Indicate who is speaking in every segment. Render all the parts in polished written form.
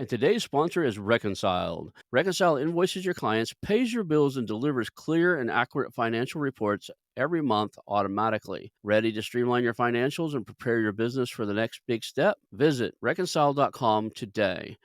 Speaker 1: And today's sponsor is Reconciled. Reconciled invoices your clients, pays your bills, and delivers clear and accurate financial reports every month automatically. Ready to streamline your financials and prepare your business for the next big step? Visit reconciled.com today.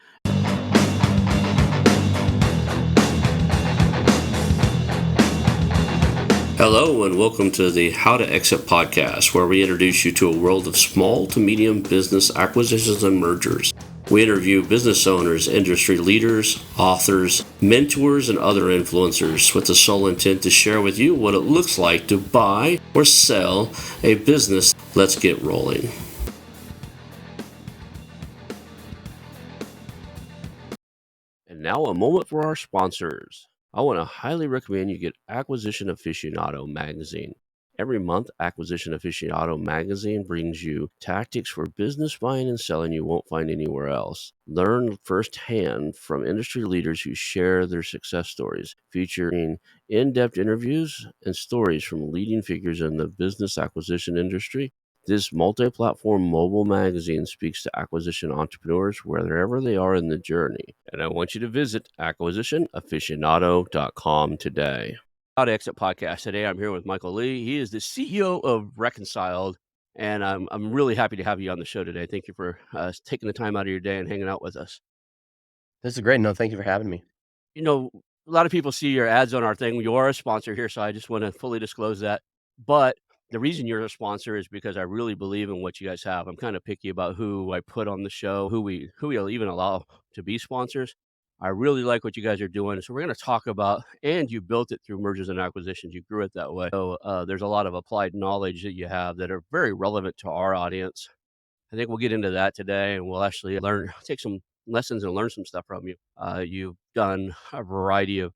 Speaker 2: Hello, and welcome to the How to Exit podcast, where we introduce you to a world of small to medium business acquisitions and mergers. We interview business owners, industry leaders, authors, mentors, and other influencers with the sole intent to share with you what it looks like to buy or sell a business. Let's get rolling.
Speaker 1: And now a moment for our sponsors. I want to highly recommend you get Acquisition Aficionado magazine. Every month, Acquisition Aficionado magazine brings you tactics for business buying and selling you won't find anywhere else. Learn firsthand from industry leaders who share their success stories, featuring in-depth interviews and stories from leading figures in the business acquisition industry. This multi-platform mobile magazine speaks to acquisition entrepreneurs wherever they are in the journey. And I want you to visit acquisitionaficionado.com today. How to Exit podcast. Today I'm here with Michael Lee. He is the CEO of Reconciled, and I'm really happy to have you on the show today. Thank you for taking the time out of your day and hanging out with us.
Speaker 3: This is great. No, thank you for having me.
Speaker 1: You know, a lot of people see your ads on our thing. You are a sponsor here, so I just want to fully disclose that. But the reason you're a sponsor is because I really believe in what you guys have. I'm kind of picky about who I put on the show, who we'll even allow to be sponsors. I really like what you guys are doing. So we're going to talk about, and you built it through mergers and acquisitions. You grew it that way. So there's a lot of applied knowledge that you have that are very relevant to our audience. I think we'll get into that today, and we'll actually take some lessons and learn some stuff from you. You've done a variety of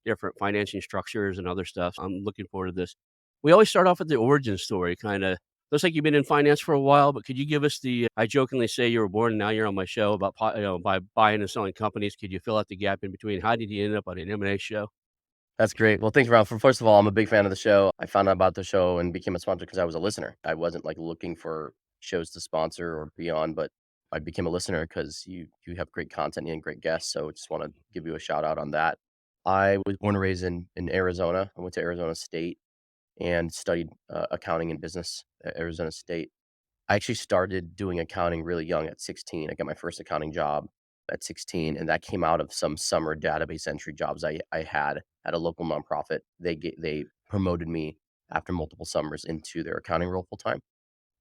Speaker 1: different financing structures and other stuff. I'm looking forward to this. We always start off with the origin story, kind of. Looks like you've been in finance for a while, but could you give us I jokingly say you were born and now you're on my show about, by buying and selling companies. Could you fill out the gap in between? How did you end up on an M&A show?
Speaker 3: That's great. Well, thanks, Ralph. First of all, I'm a big fan of the show. I found out about the show and became a sponsor because I was a listener. I wasn't like looking for shows to sponsor or be on, but I became a listener because you have great content and great guests. So just want to give you a shout out on that. I was born and raised in Arizona. I went to Arizona State and studied accounting and business at Arizona State. I actually started doing accounting really young at 16. I got my first accounting job at 16, and that came out of some summer database entry jobs I had at a local nonprofit. They promoted me after multiple summers into their accounting role full time.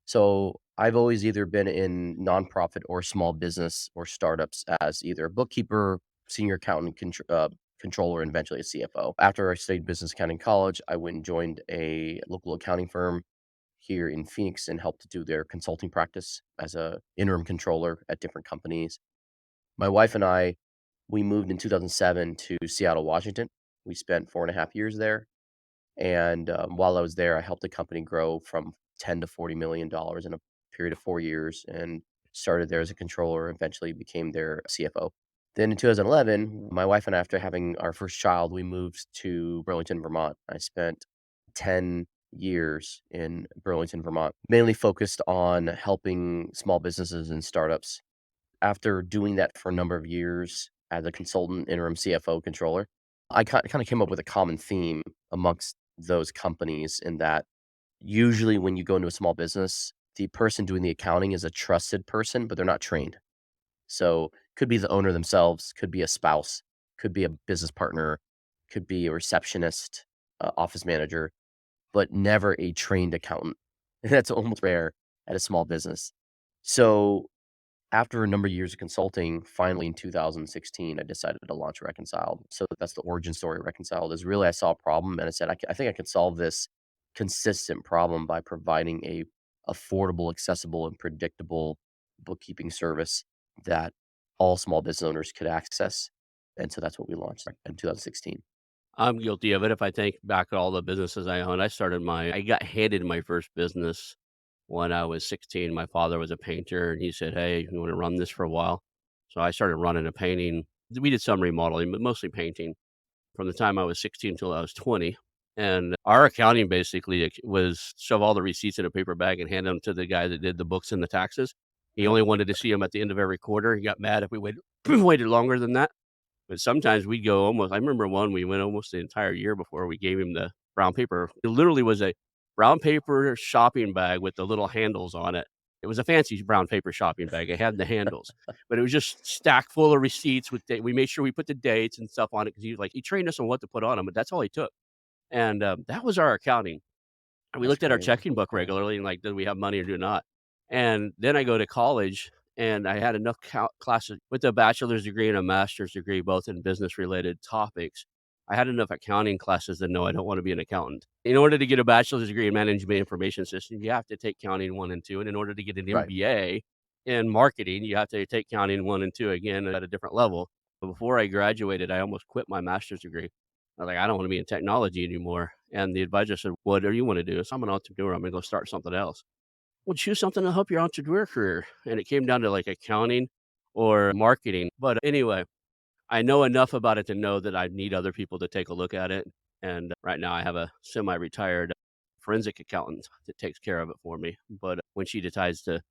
Speaker 3: So I've always either been in nonprofit or small business or startups as either a bookkeeper, senior accountant, controller, and eventually a CFO. After I studied business accounting in college, I went and joined a local accounting firm here in Phoenix and helped to do their consulting practice as a interim controller at different companies. My wife and I, we moved in 2007 to Seattle, Washington. We spent 4.5 years there. And while I was there, I helped the company grow from 10 to $40 million in a period of 4 years and started there as a controller, eventually became their CFO. Then in 2011, my wife and I, after having our first child, we moved to Burlington, Vermont. I spent 10 years in Burlington, Vermont, mainly focused on helping small businesses and startups. After doing that for a number of years as a consultant, interim CFO controller, I kind of came up with a common theme amongst those companies in that usually when you go into a small business, the person doing the accounting is a trusted person, but they're not trained. So could be the owner themselves, could be a spouse, could be a business partner, could be a receptionist, office manager, but never a trained accountant. That's almost rare at a small business. So after a number of years of consulting, finally in 2016, I decided to launch Reconciled. So that's the origin story of Reconciled is really I saw a problem and I said, I think I could solve this consistent problem by providing a affordable, accessible, and predictable bookkeeping service that all small business owners could access. And so that's what we launched in 2016.
Speaker 1: I'm guilty of it. If I think back at all the businesses I own, I got handed my first business when I was 16. My father was a painter and he said, "Hey, you want to run this for a while?" So I started running a painting. We did some remodeling, but mostly painting from the time I was 16 till I was 20. And our accounting basically was shove all the receipts in a paper bag and hand them to the guy that did the books and the taxes. He only wanted to see them at the end of every quarter. He got mad if we waited waited longer than that. But sometimes we'd go almost I remember one we went almost the entire year before we gave him the brown paper. It literally was a brown paper shopping bag with the little handles on it. It was a fancy brown paper shopping bag. It had the handles, but it was just stacked full of receipts with we made sure we put the dates and stuff on it because he trained us on what to put on them, but that's all he took. And that was our accounting. And we
Speaker 3: That's
Speaker 1: looked at our
Speaker 3: great.
Speaker 1: checking book
Speaker 3: Yeah.
Speaker 1: regularly and like, do we have money or do not? And then I go to college and I had enough classes with a bachelor's degree and a master's degree, both in business related topics. I had enough accounting classes to know I don't want to be an accountant. In order to get a bachelor's degree in management information systems, you have to take counting one and two. And in order to get an
Speaker 3: Right.
Speaker 1: MBA in marketing, you have to take counting one and two again at a different level. But before I graduated, I almost quit my master's degree. I was like, I don't want to be in technology anymore. And the advisor said, what do you want to do? So I'm an entrepreneur. I'm going to go start something else. Well, choose something to help your entrepreneur career. And it came down to like accounting or marketing. But anyway, I know enough about it to know that I need other people to take a look at it. And right now I have a semi retired forensic accountant that takes care of it for me. But when she decides to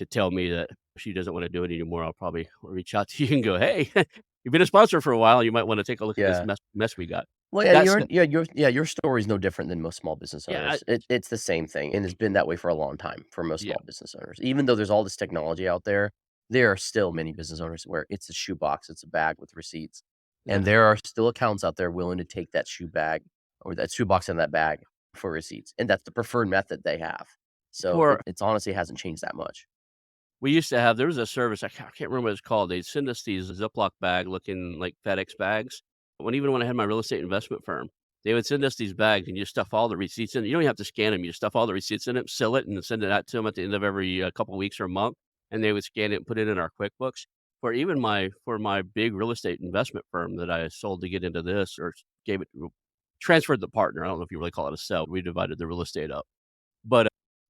Speaker 1: tell me that she doesn't want to do it anymore, I'll probably reach out to you and go, hey, you've been a sponsor for a while. You might want to take a look at this
Speaker 3: Yeah.
Speaker 1: mess we got.
Speaker 3: Well, yeah,
Speaker 1: That's
Speaker 3: your story is no different than most small business
Speaker 1: yeah,
Speaker 3: owners. It's the same thing, and it's been that way for a long time for most
Speaker 1: yeah,
Speaker 3: small business owners. Even though there's all this technology out there, there are still many business owners where it's a shoebox, it's a bag with receipts, and
Speaker 1: yeah.
Speaker 3: there are still accounts out there willing to take that shoe bag or that shoebox and that bag for receipts, and that's the preferred method they have. So
Speaker 1: For
Speaker 3: it's honestly hasn't changed that much.
Speaker 1: we used to have there was a service, I can't remember what it's called. They'd send us these Ziploc bag looking like FedEx bags. Even when I had my real estate investment firm, they would send us these bags and you stuff all the receipts in it. You don't even have to scan them. You just stuff all the receipts in it, seal it, and send it out to them at the end of every couple of weeks or a month. And they would scan it and put it in our QuickBooks. For my big real estate investment firm that I sold to get into this or gave it transferred the partner. I don't know if you really call it a sell. We divided the real estate up. But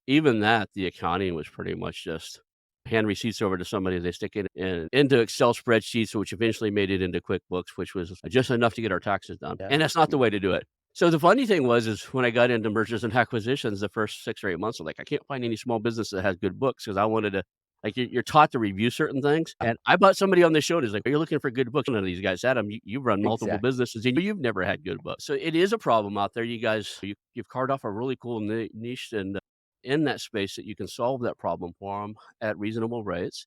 Speaker 1: even that, the accounting was pretty much just hand receipts over to somebody, they stick it into Excel spreadsheets, which eventually made it into QuickBooks, which was just enough to get our taxes done,
Speaker 3: Yeah.
Speaker 1: and that's not the way to do it. So the funny thing is when I got into mergers and acquisitions, the first 6 or 8 months, I'm like, I can't find any small business that has good books because I wanted to like, you're taught to review certain things, and I bought somebody on the show who's like, "Are you looking for good books?" None of these guys had them. You run multiple
Speaker 3: Exactly.
Speaker 1: businesses, and you've never had good books. So it is a problem out there. You guys, you've carved off a really cool niche and in that space that you can solve that problem for them at reasonable rates.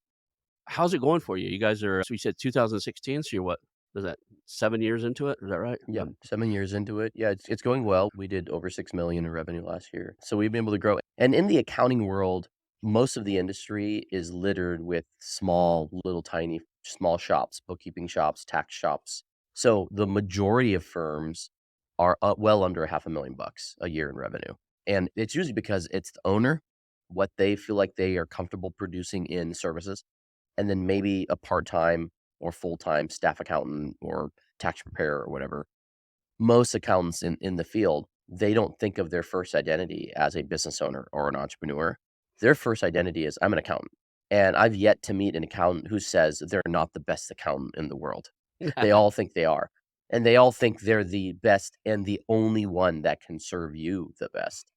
Speaker 1: How's it going for you? You guys are so you said 2016, so you're what? Is that 7 years into it? Is that right?
Speaker 3: Yeah, 7 years into it. Yeah, it's going well. We did over 6 million in revenue last year. So we've been able to grow. And in the accounting world, most of the industry is littered with small, little tiny small shops, bookkeeping shops, tax shops. So the majority of firms are well under a half a million bucks a year in revenue. And it's usually because it's the owner, what they feel like they are comfortable producing in services, and then maybe a part-time or full-time staff accountant or tax preparer or whatever. Most accountants in the field, they don't think of their first identity as a business owner or an entrepreneur. Their first identity is, "I'm an accountant." And I've yet to meet an accountant who says they're not the best accountant in the world. They all think they are. And they all think they're the best and the only one that can serve you the best,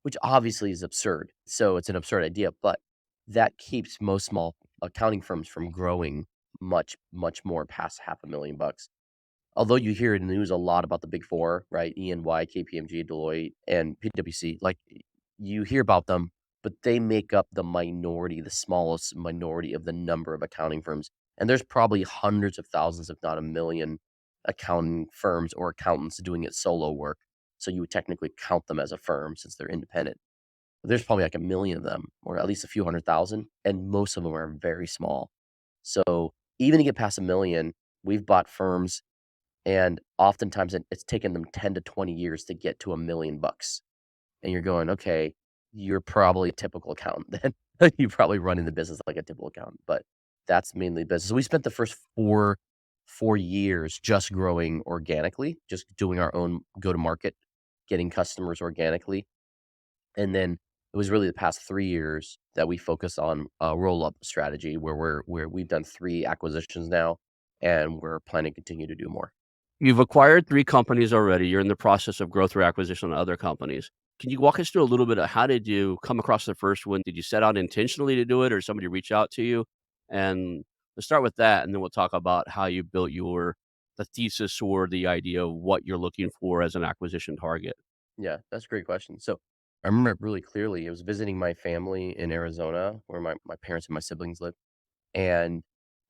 Speaker 3: which obviously is absurd. So it's an absurd idea, but that keeps most small accounting firms from growing much, much more past half a million bucks. Although you hear in the news a lot about the Big 4, right? EY, KPMG, Deloitte, and PwC, like, you hear about them, but they make up the minority, the smallest minority of the number of accounting firms, and there's probably hundreds of thousands, if not a million, accounting firms or accountants doing it solo work, so you would technically count them as a firm since they're independent. But there's probably, like, a million of them, or at least a few 100,000, and most of them are very small. So, even to get past a million, we've bought firms and oftentimes it's taken them 10 to 20 years to get to $1 million. And you're going, okay, you're probably a typical accountant then. You're probably running the business like a typical accountant, but that's mainly business. So we spent the first four years just growing organically, just doing our own go to market, getting customers organically. And then it was really the past 3 years that we focus on a roll up strategy where we've done 3 acquisitions now and we're planning to continue to do more.
Speaker 1: You've acquired 3 companies already. You're in the process of growth or acquisition on other companies. Can you walk us through a little bit of how did you come across the first one? Did you set out intentionally to do it or somebody reach out to you? And let's start with that, and then we'll talk about how you built the thesis or the idea of what you're looking for as an acquisition target.
Speaker 3: Yeah, that's a great question. So I remember it really clearly. I was visiting my family in Arizona where my parents and my siblings live. And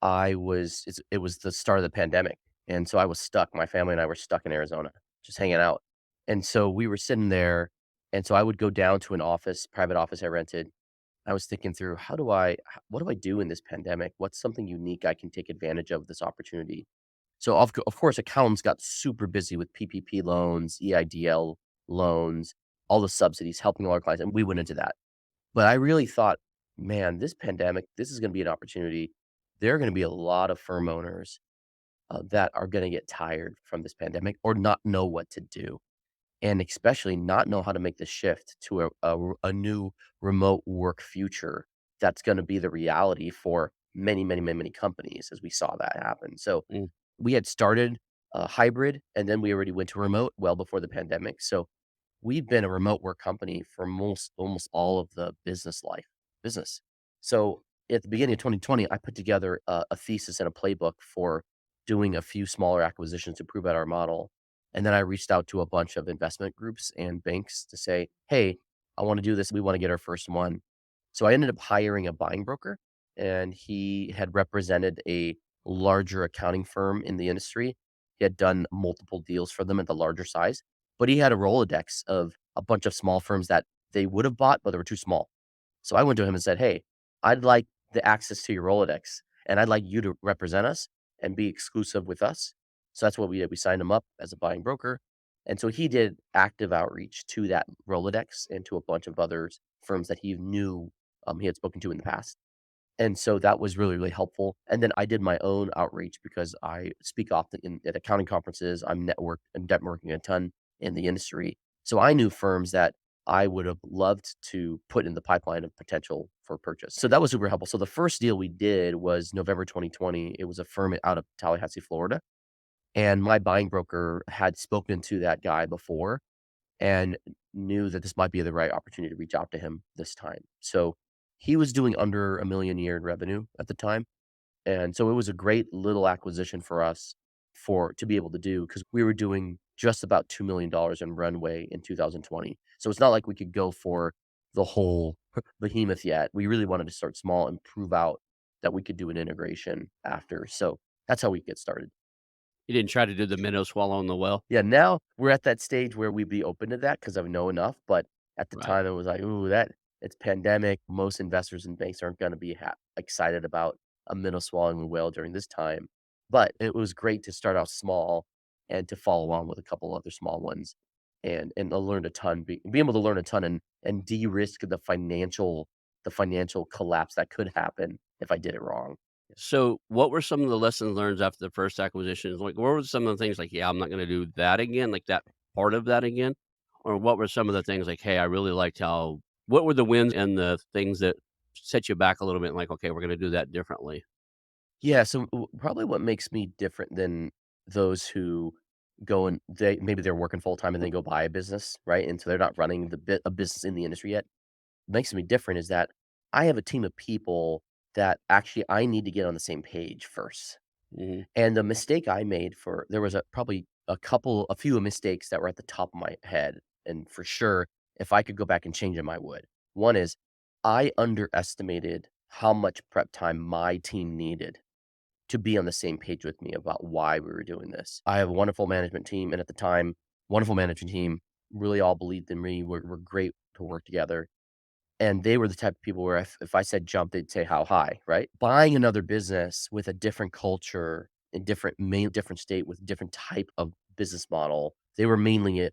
Speaker 3: it was the start of the pandemic. And so I was stuck. My family and I were stuck in Arizona, just hanging out. And so we were sitting there. And so I would go down to an office, private office I rented. I was thinking through what do I do in this pandemic? What's something unique I can take advantage of this opportunity? So of course, accountants got super busy with PPP loans, EIDL loans, all the subsidies, helping all our clients, and we went into that. But I really thought, man, this pandemic, this is going to be an opportunity. There are going to be a lot of firm owners that are going to get tired from this pandemic or not know what to do, and especially not know how to make the shift to a new remote work future that's going to be the reality for many, many, many, many companies as we saw that happen. So
Speaker 1: Mm.
Speaker 3: we had started hybrid, and then we already went to remote well before the pandemic. So we've been a remote work company for almost all of the business. So at the beginning of 2020, I put together a thesis and a playbook for doing a few smaller acquisitions to prove out our model. And then I reached out to a bunch of investment groups and banks to say, hey, I want to do this. We want to get our first one. So I ended up hiring a buying broker, and he had represented a larger accounting firm in the industry. He had done multiple deals for them at the larger size, but he had a Rolodex of a bunch of small firms that they would have bought, but they were too small. So I went to him and said, "Hey, I'd like the access to your Rolodex, and I'd like you to represent us and be exclusive with us." So that's what we did. We signed him up as a buying broker. And so he did active outreach to that Rolodex and to a bunch of other firms that he knew he had spoken to in the past. And so that was really, really helpful. And then I did my own outreach because I speak often at accounting conferences. I'm networking a ton in the industry. So I knew firms that I would have loved to put in the pipeline of potential for purchase. So that was super helpful. So the first deal we did was November 2020. It was a firm out of Tallahassee, Florida. And my buying broker had spoken to that guy before and knew that this might be the right opportunity to reach out to him this time. So he was doing under 1 million a year in revenue at the time. And so it was a great little acquisition for us for to be able to do because we were doing just about $2 million in runway in 2020. So it's not like we could go for the whole behemoth yet. We really wanted to start small and prove out that we could do an integration after. So that's how we get started.
Speaker 1: You didn't try to do the minnow swallowing the well?
Speaker 3: Yeah, now we're at that stage where we'd be open to that because I know enough, but at the
Speaker 1: Right.
Speaker 3: time, it was like, "Ooh, that it's pandemic." Most investors and banks aren't gonna be excited about a minnow swallowing a whale during this time, but it was great to start out small and to follow on with a couple other small ones, and I learned a ton, be able to learn a ton and de-risk the financial collapse that could happen if I did it wrong.
Speaker 1: So, what were some of the lessons learned after the first acquisitions? Like, what were some of the things like, "Yeah, I'm not gonna do that again," like that part of that again? Or what were some of the things like, "Hey, I really liked how" what were the wins and the things that set you back a little bit, and like, "Okay, we're gonna do that differently?"
Speaker 3: Yeah, so probably what makes me different than those who go and maybe they're working full time and they go buy a business, right? And so they're not running a business in the industry yet. Makes me different is that I have a team of people that actually I need to get on the same page first.
Speaker 1: Mhm.
Speaker 3: And the mistake I made for there was probably a few mistakes that were at the top of my head, and for sure, if I could go back and change them, I would. One is I underestimated how much prep time my team needed to be on the same page with me about why we were doing this. I have a wonderful management team, and at the time, wonderful management team really all believed in me. We're great to work together. And they were the type of people where if I said jump, they'd say how high, right? Buying another business with a different culture in different state with different type of business model, they were mainly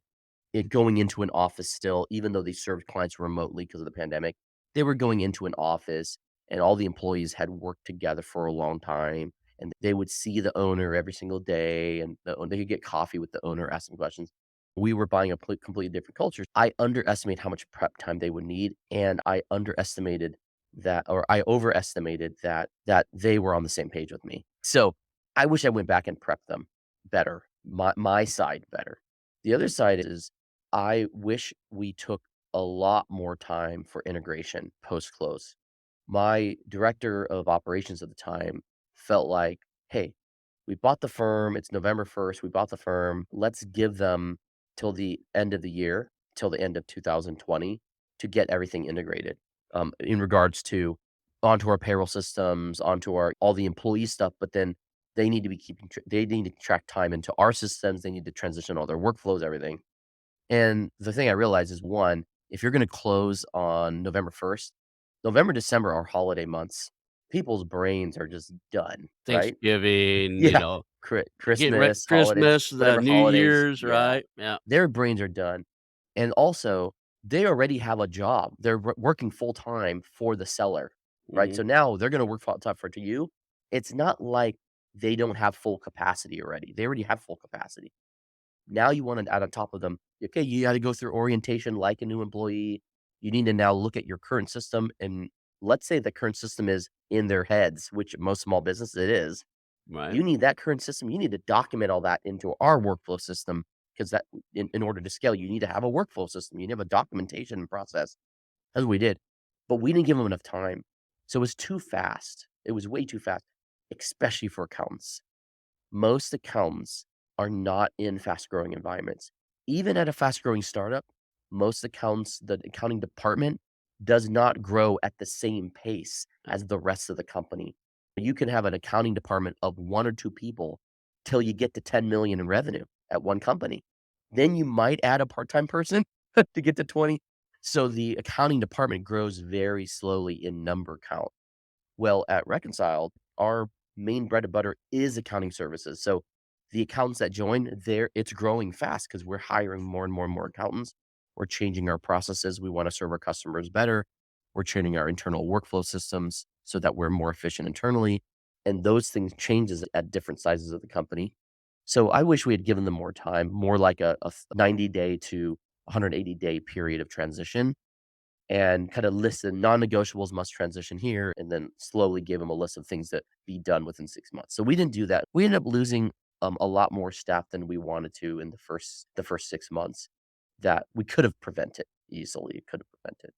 Speaker 3: it going into an office still, even though they served clients remotely because of the pandemic. They were going into an office and all the employees had worked together for a long time and they would see the owner every single day and they could get coffee with the owner, asking questions. We were buying a completely different culture. I underestimated how much prep time they would need, and I underestimated I overestimated that they were on the same page with me. So I wish I went back and prepped them better, my side better. The other side is I wish we took a lot more time for integration post-close. My director of operations at the time felt like, "Hey, we bought the firm, it's November 1st, we bought the firm, let's give them till the end of the year, till the end of 2020 to get everything integrated." In regards to onto our payroll systems, onto our all the employee stuff, but then they need to track time into our systems, they need to transition all their workflows, everything. And the thing I realized is, 1, if you're gonna close on November 1st, November, December are holiday months. People's brains are just done, right?
Speaker 1: Thanksgiving,
Speaker 3: Yeah.
Speaker 1: getting ready
Speaker 3: Christmas, holidays,
Speaker 1: Christmas, the
Speaker 3: whatever
Speaker 1: New
Speaker 3: holidays,
Speaker 1: Year's,
Speaker 3: yeah.
Speaker 1: right? Yeah.
Speaker 3: Their brains are done. And also, they already have a job. They're working full time for the seller, right?
Speaker 1: Mhm.
Speaker 3: So now they're gonna work full time for to you. It's not like they don't have full capacity already. They already have full capacity. Now you wanna add on top of them, okay, you gotta go through orientation like a new employee. You need to now look at your current system, and let's say the current system is in their heads, which most small businesses it is.
Speaker 1: Right.
Speaker 3: You need that current system, you need to document all that into our workflow system, because that in order to scale, you need to have a workflow system. You need to have a documentation process. That's what we did. But we didn't give them enough time. So it was too fast. It was way too fast, especially for accountants. Most accountants are not in fast growing environments. Even at a fast growing startup, most accountants, the accounting department does not grow at the same pace as the rest of the company. You can have an accounting department of 1 or 2 people till you get to 10 million in revenue at one company. Then you might add a part time person to get to 20. So the accounting department grows very slowly in number count. Well, at Reconciled, our main bread and butter is accounting services. So the accountants that join there, it's growing fast because we're hiring more and more and more accountants. We're changing our processes. We want to serve our customers better. We're changing our internal workflow systems so that we're more efficient internally. And those things changes at different sizes of the company. So I wish we had given them more time, more like a 90-day to 180-day period of transition, and kinda list the non-negotiables must transition here, and then slowly give them a list of things that be done within 6 months. So we didn't do that. We ended up losing, a lot more staff than we wanted to in the first 6 months that we could have prevented easily, could have prevented.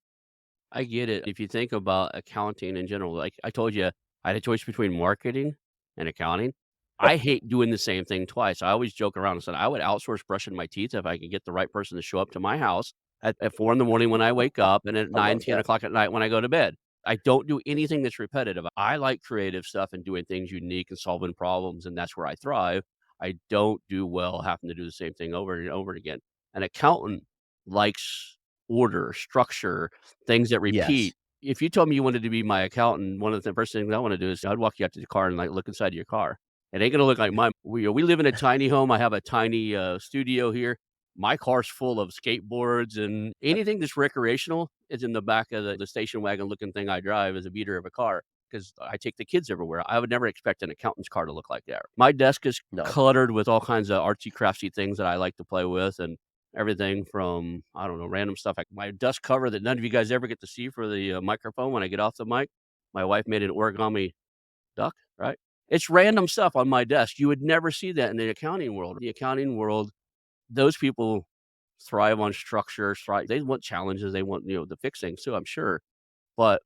Speaker 1: I get it. If you think about accounting in general, like I told you, I had a choice between marketing and accounting. I hate doing the same thing twice. I always joke around and said I would outsource brushing my teeth if I could get the right person to show up to my house at 4 in the morning when I wake up and at
Speaker 3: I
Speaker 1: 9,
Speaker 3: love
Speaker 1: 10
Speaker 3: that.
Speaker 1: o'clock at night when I go to bed. I don't do anything that's repetitive. I like creative stuff and doing things unique and solving problems, and that's where I thrive. I don't do well having to do the same thing over and over again. An accountant likes order, structure, things that
Speaker 3: Yes.
Speaker 1: repeat. If you told me you wanted to be my accountant, one of the first things I wanna do is I'd walk you out to the car and, like, look inside your car. It ain't gonna look like mine. We live in a tiny home. I have a tiny, studio here. My car's full of skateboards and anything that's recreational is in the back of the station wagon looking thing I drive as a beater of a car because I take the kids everywhere. I would never expect an accountant's car to look like that. My desk is
Speaker 3: No.
Speaker 1: cluttered with all kinds of artsy craftsy things that I like to play with and everything from, I don't know, random stuff, like my dust cover that none of you guys ever get to see for the, microphone when I get off the mic. My wife made an origami duck, right? It's random stuff on my desk. You would never see that in the accounting world. The accounting world, those people thrive on structure, they want challenges, they want, to fix things too, I'm sure. But,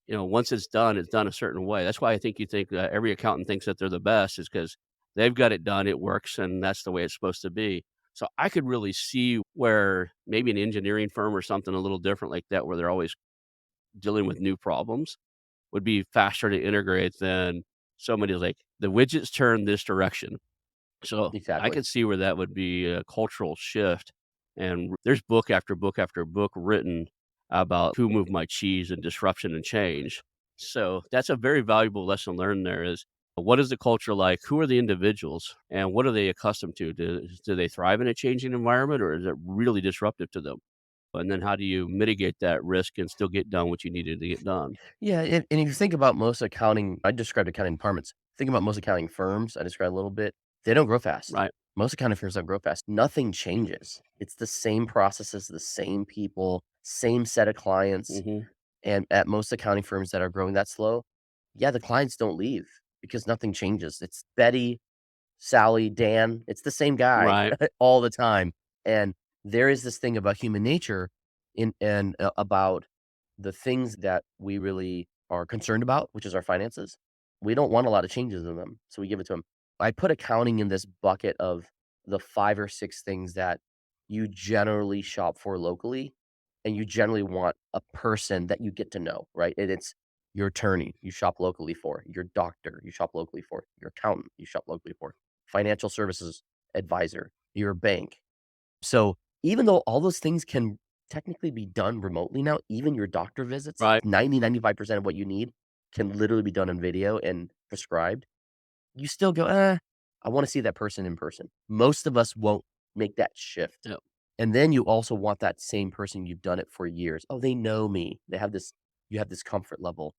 Speaker 1: once it's done a certain way. That's why I think you think that every accountant thinks that they're the best is because 'cause they've got it done, it works, and that's the way it's supposed to be. So I could really see where maybe an engineering firm or something a little different like that, where they're always dealing with new problems, would be faster to integrate than somebody like, "The widgets turn this direction." So, I
Speaker 3: Exactly.
Speaker 1: could see where that would be a cultural shift, and there's book after book after book written about who moved my cheese and disruption and change. So, that's a very valuable lesson learned there is, what is the culture like? Who are the individuals? And what are they accustomed to? Do they thrive in a changing environment, or is it really disruptive to them? And then how do you mitigate that risk and still get done what you needed to get done?
Speaker 3: Yeah, and if you think about most accounting I described accounting departments. Think about most accounting firms, I described a little bit, they don't grow fast.
Speaker 1: Right.
Speaker 3: Most accounting firms don't grow fast. Nothing changes. It's the same processes, the same people, same set of clients,
Speaker 1: Mhm.
Speaker 3: and at most accounting firms that are growing that slow, yeah, the clients don't leave because nothing changes. It's Betty, Sally, Dan, it's the same guy
Speaker 1: Right.
Speaker 3: all the time, and there is this thing about human nature about the things that we really are concerned about, which is our finances. We don't want a lot of changes in them, so we give it to them. I put accounting in this bucket of the 5 or 6 things that you generally shop for locally, and you generally want a person that you get to know, right? And it's your attorney, you shop locally for; your doctor, you shop locally for; your accountant, you shop locally for; financial services advisor, your bank. So, even though all those things can technically be done remotely now, even your doctor visits,
Speaker 1: Right.
Speaker 3: 95% of what you need can literally be done in video and prescribed. You still go, "Eh, I wanna see that person in person." Most of us won't make that shift.
Speaker 1: Yep.
Speaker 3: And then you also want that same person you've done it for years. "Oh, they know me." They have this You have this comfort level.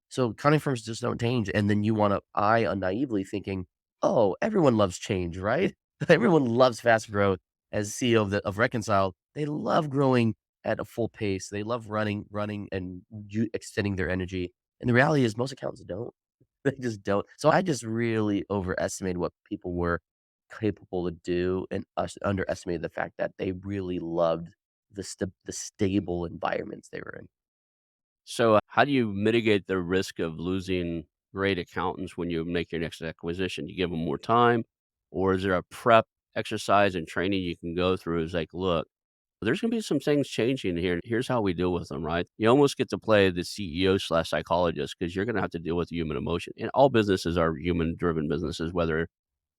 Speaker 3: So accounting firms just don't change, and then you wanna naively thinking, "Oh, everyone loves change, right?" Everyone loves fast growth. As CEO of Reconciled, they love growing at a full pace. They love running, and you extending their energy, and the reality is most accountants don't. They just don't. So I just really overestimated what people were capable to do and underestimated the fact that they really loved the stable environments they were in.
Speaker 1: So, how do you mitigate the risk of losing great accountants when you make your next acquisition? You give them more time, or is there a prep exercise and training you can go through? Is like, look, there's going to be some things changing here. Here's how we deal with them, right? You almost get to play the CEO slash psychologist because you're going to have to deal with human emotion. And all businesses are human driven businesses, whether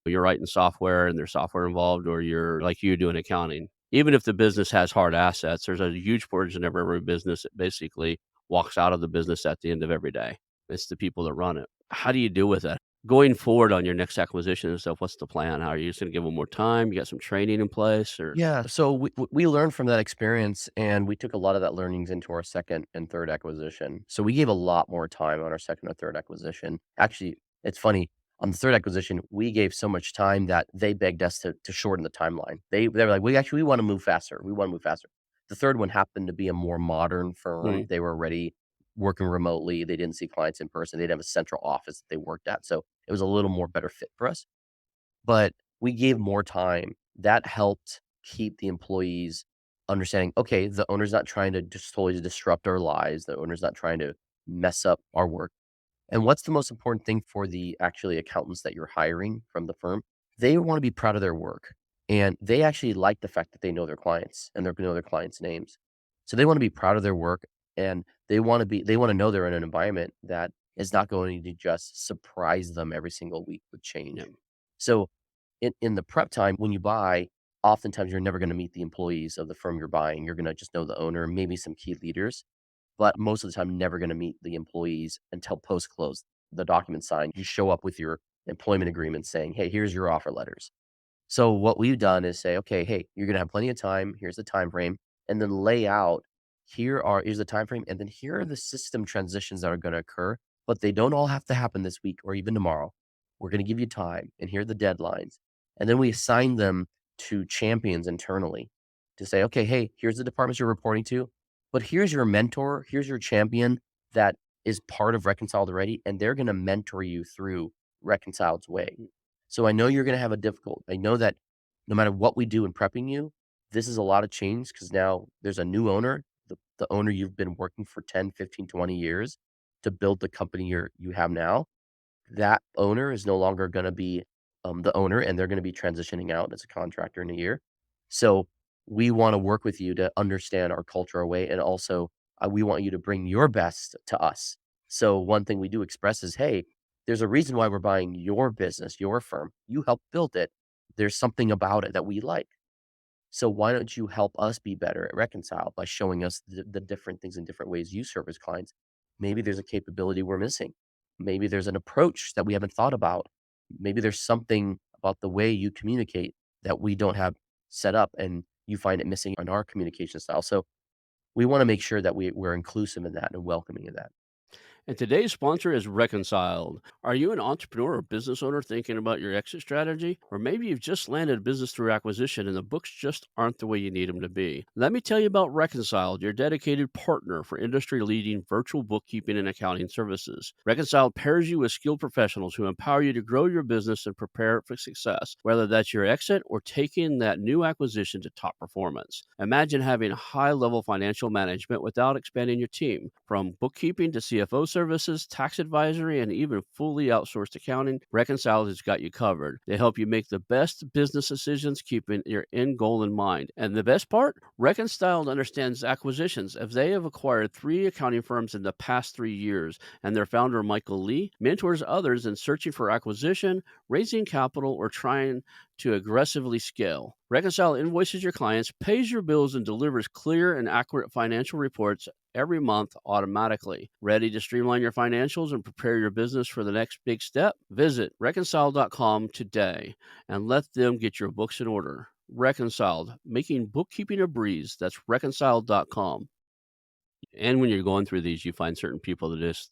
Speaker 1: you're writing software and there's software involved, or you're like you doing accounting. Even if the business has hard assets, there's a huge portion of every business that basically walks out of the business at the end of every day. It's the people that run it. How do you deal with that? Going forward on your next acquisition and stuff, what's the plan? How are you just gonna give them more time? You got some training in place or
Speaker 3: Yeah, so we learned from that experience, and we took a lot of that learnings into our 2nd and 3rd acquisition. So we gave a lot more time on our 2nd or 3rd acquisition. Actually, it's funny, on the 3rd acquisition, we gave so much time that they begged us to shorten the timeline. They were like, we wanna move faster. We wanna move faster." The 3rd one happened to be a more modern firm.
Speaker 1: mm,
Speaker 3: They were already working remotely. They didn't see clients in person. They didn't have a central office that they worked at, so it was a little more better fit for us. But we gave more time. That helped keep the employees understanding, okay, the owner's not trying to just totally disrupt our lives. The owner's not trying to mess up our work. And what's the most important thing for the actually accountants that you're hiring from the firm? They want to be proud of their work. And they actually like the fact that they know their clients and they know their clients' names. So they want to be proud of their work, and they want to know they're in an environment that is not going to just surprise them every single week with
Speaker 1: yeah.
Speaker 3: change. So in the prep time when you buy, oftentimes you're never going to meet the employees of the firm you're buying. You're going to just know the owner, maybe some key leaders, but most of the time never going to meet the employees until post close. The document signed, you show up with your employment agreement saying, "Hey, here's your offer letters." So what we've done is say, "Okay, hey, you're gonna have plenty of time. Here's the time frame," and then lay out, here's the time frame, and then here are the system transitions that are gonna occur, but they don't all have to happen this week or even tomorrow. We're gonna give you time, and here are the deadlines. And then we assign them to champions internally to say, "Okay, hey, here's the departments you're reporting to, but here's your mentor, here's your champion that is part of Reconciled already, and they're gonna mentor you through Reconciled's way." So I know that no matter what we do in prepping you, this is a lot of change because now there's a new owner, the owner you've been working for 10, 15, 20 years to build the company you have now. That owner is no longer gonna be, the owner, and they're gonna be transitioning out as a contractor in a year. So, we wanna work with you to understand our culture, our way, and also, we want you to bring your best to us. So, one thing we do express is, "Hey, there's a reason why we're buying your business, your firm. You helped build it. There's something about it that we like. So why don't you help us be better at Reconcile by showing us the different things and different ways you service clients? Maybe there's a capability we're missing. Maybe there's an approach that we haven't thought about. Maybe there's something about the way you communicate that we don't have set up and you find it missing in our communication style." So we want to make sure that we're inclusive in that and welcoming in that.
Speaker 1: And today's sponsor is Reconciled. Are you an entrepreneur or business owner thinking about your exit strategy? Or maybe you've just landed a business through acquisition and the books just aren't the way you need them to be. Let me tell you about Reconciled, your dedicated partner for industry leading virtual bookkeeping and accounting services. Reconciled pairs you with skilled professionals who empower you to grow your business and prepare it for success, whether that's your exit or taking that new acquisition to top performance. Imagine having high level financial management without expanding your team. From bookkeeping to CFO services, tax advisory, and even fully outsourced accounting, Reconciled has got you covered. They help you make the best business decisions, keeping your end goal in mind. And the best part? Reconciled understands acquisitions, as they have acquired 3 accounting firms in the past 3 years, and their founder, Michael Lee, mentors others in searching for acquisition, raising capital, or trying to aggressively scale. Reconcile invoices your clients, pays your bills, and delivers clear and accurate financial reports every month automatically. Ready to streamline your financials and prepare your business for the next big step? Visit reconcile.com today and let them get your books in order. Reconciled, making bookkeeping a breeze. That's reconciled.com. And when you're going through these, you find certain people that just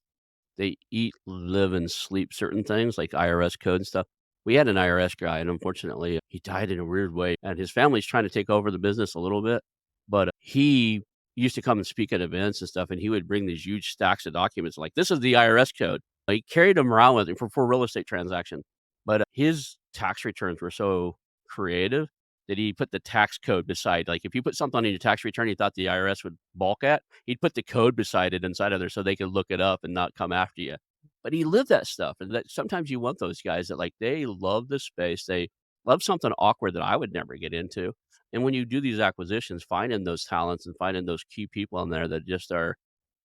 Speaker 1: they eat, live, and sleep certain things like IRS code and stuff. We had an IRS guy, and unfortunately, he died in a weird way, and his family's trying to take over the business a little bit, but he used to come and speak at events and stuff, and he would bring these huge stacks of documents like, "This is the IRS code." He carried them around with him for real estate transaction, but, his tax returns were so creative that he put the tax code beside like, if you put something on your tax return you thought the IRS would balk at, he'd put the code beside it inside of there so they could look it up and not come after you. But he lived that stuff, and that sometimes you want those guys that, like, they love the space, they love something awkward that I would never get into, and when you do these acquisitions, finding those talents and finding those key people in there that just are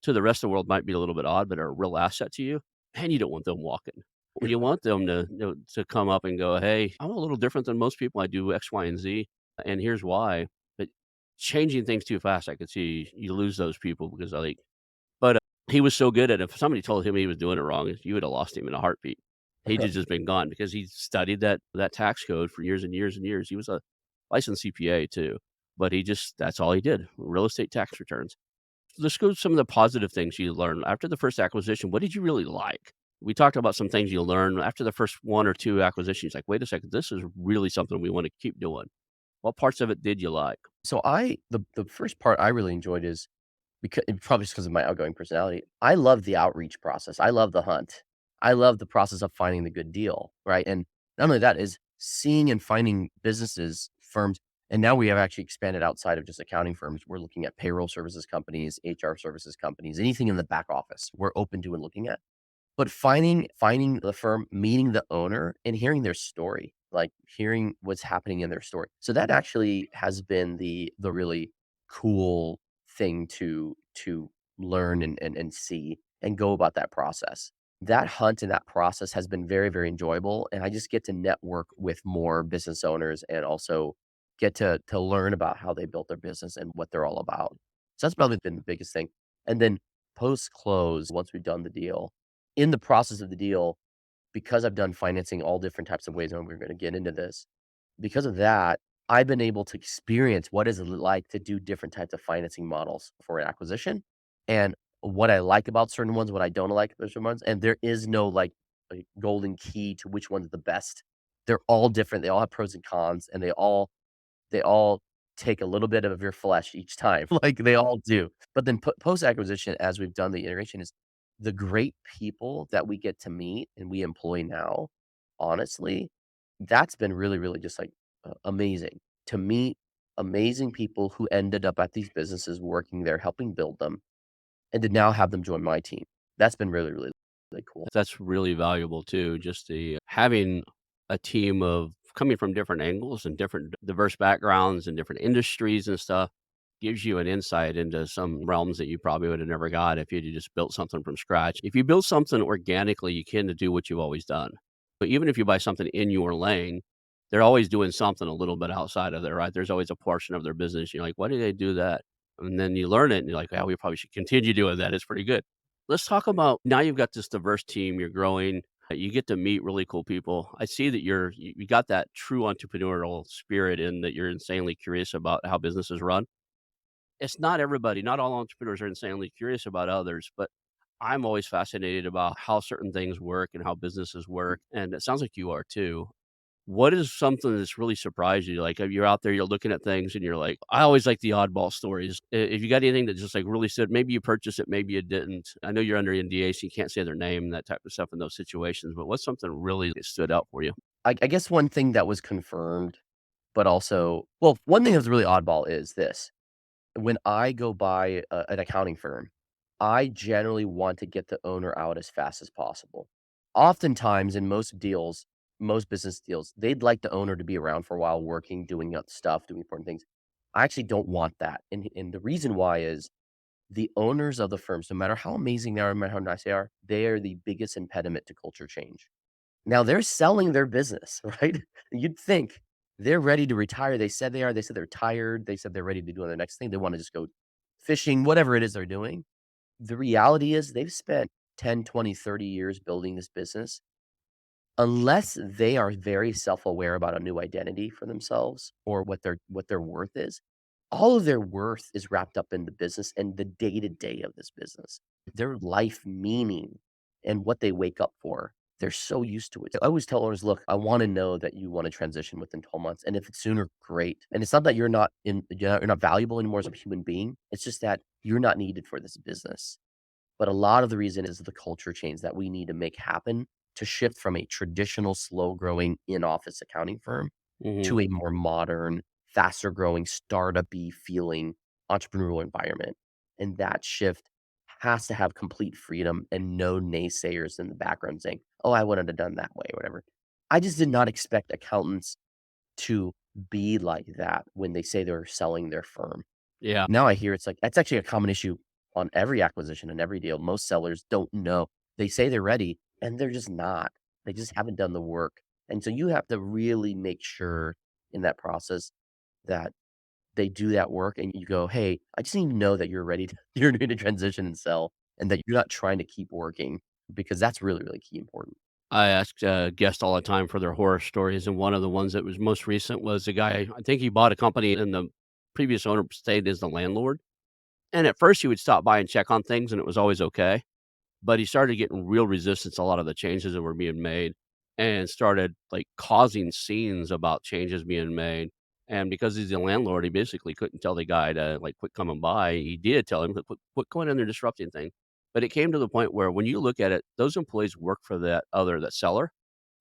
Speaker 1: to the rest of the world might be a little bit odd, but are a real asset to you, and you don't want them walking. Well, you want them to, to come up and go, "Hey, I'm a little different than most people. I do X, Y, and Z, and here's why." But changing things too fast, I could see you lose those people because I like but, he was so good at it. If somebody told him he was doing it wrong, you would have lost him in a heartbeat. He'd just been gone because he studied that tax code for years and years and years. He was a licensed CPA too, but he just that's all he did, real estate tax returns. Let's go to some of the positive things you learned. After the first acquisition, what did you really like? We talked about some things you learned after the first 1 or 2 acquisitions, like, "Wait a second, this is really something we wanna keep doing." What parts of it did you like?
Speaker 3: So the first part I really enjoyed is because probably just because of my outgoing personality, I love the outreach process. I love the hunt. I love the process of finding the good deal, right? And not only that is seeing and finding businesses, firms, and now we have actually expanded outside of just accounting firms. We're looking at payroll services companies, HR services companies, anything in the back office. We're open to and looking at. But finding the firm, meeting the owner, and hearing their story, like hearing what's happening in their story. So that actually has been the really cool thing to learn and see and go about that process. That hunt and that process has been very, very enjoyable, and I just get to network with more business owners and also get to learn about how they built their business and what they're all about. So that's probably been the biggest thing. And then post-close, once we've done the deal, in the process of the deal, because I've done financing all different types of ways, and we're gonna get into this, because of that, I've been able to experience what is it like to do different types of financing models for acquisition, and what I like about certain ones, what I don't like about certain ones, and there is no, like, golden key to which one's the best. They're all different, they all have pros and cons, and they all take a little bit of your flesh each time, like they all do. But then post-acquisition, as we've done the integration, is the great people that we get to meet and we employ now, honestly, that's been really, really just like amazing to meet amazing people who ended up at these businesses working there, helping build them, and to now have them join my team. That's been really, really, really cool.
Speaker 1: That's really valuable too, just the having a team of coming from different angles and different diverse backgrounds and different industries and stuff gives you an insight into some realms that you probably would have never got if you'd just built something from scratch. If you build something organically, you tend to do what you've always done. But even if you buy something in your lane, they're always doing something a little bit outside of there, right? There's always a portion of their business. You're like, why do they do that? And then you learn it and you're like, oh, we probably should continue doing that. It's pretty good. Let's talk about now you've got this diverse team, you're growing, you get to meet really cool people. I see that you got that true entrepreneurial spirit in that you're insanely curious about how businesses run. It's not everybody, not all entrepreneurs are insanely curious about others, but I'm always fascinated about how certain things work and how businesses work, and it sounds like you are too. What is something that's really surprised you? Like, you're out there, you're looking at things and you're like, I always like the oddball stories. If you got anything that just like really said, maybe you purchased it, maybe you didn't. I know you're under NDA, so you can't say their name and that type of stuff in those situations, but what's something really that stood out for you?
Speaker 3: I guess one thing that was confirmed, but also well, one thing that was really oddball is this. When I go buy an accounting firm, I generally want to get the owner out as fast as possible. Oftentimes, in most deals, most business deals, they'd like the owner to be around for a while, working, doing stuff, doing important things. I actually don't want that, and the reason why is the owners of the firms, no matter how amazing they are, no matter how nice they are the biggest impediment to culture change. Now they're selling their business, right? You'd think they're ready to retire. They said they are. They said they're tired. They said they're ready to do the next thing. They want to just go fishing, whatever it is they're doing. The reality is they've spent 10, 20, 30 years building this business. Unless they are very self-aware about a new identity for themselves or what their worth is, all of their worth is wrapped up in the business and the day-to-day of this business. Their life meaning and what they wake up for, they're so used to it. I always tell owners, "Look, I wanna know that you wanna transition within 12 months, and if it's sooner, great." And it's not that you're not valuable anymore as a human being, it's just that you're not needed for this business. But a lot of the reason is the culture change that we need to make happen to shift from a traditional slow growing in-office accounting firm
Speaker 1: Mhm.
Speaker 3: to a more modern, faster growing, startup-y feeling entrepreneurial environment. And that shift has to have complete freedom and no naysayers in the background saying, "Oh, I wouldn't have done that way," or whatever. I just did not expect accountants to be like that when they say they're selling their firm.
Speaker 1: Yeah.
Speaker 3: Now I hear it's like that's actually a common issue on every acquisition and every deal. Most sellers don't know. They say they're ready and they're just not. They just haven't done the work. And so you have to really make sure in that process that they do that work and you go, "Hey, I just need to know that you're ready to you're ready to transition and sell and that you're not trying to keep working," because that's really, really key important.
Speaker 1: I ask, guests all the time for their horror stories, and one of the ones that was most recent was a guy, I think he bought a company and the previous owner stayed as the landlord. And at first, he would stop by and check on things, and it was always okay. But he started getting real resistance to a lot of the changes that were being made and started, like, causing scenes about changes being made. And because he's the landlord, he basically couldn't tell the guy to, like, quit coming by. He did tell him to quit going in there disrupting things. But it came to the point where when you look at it, those employees work for that seller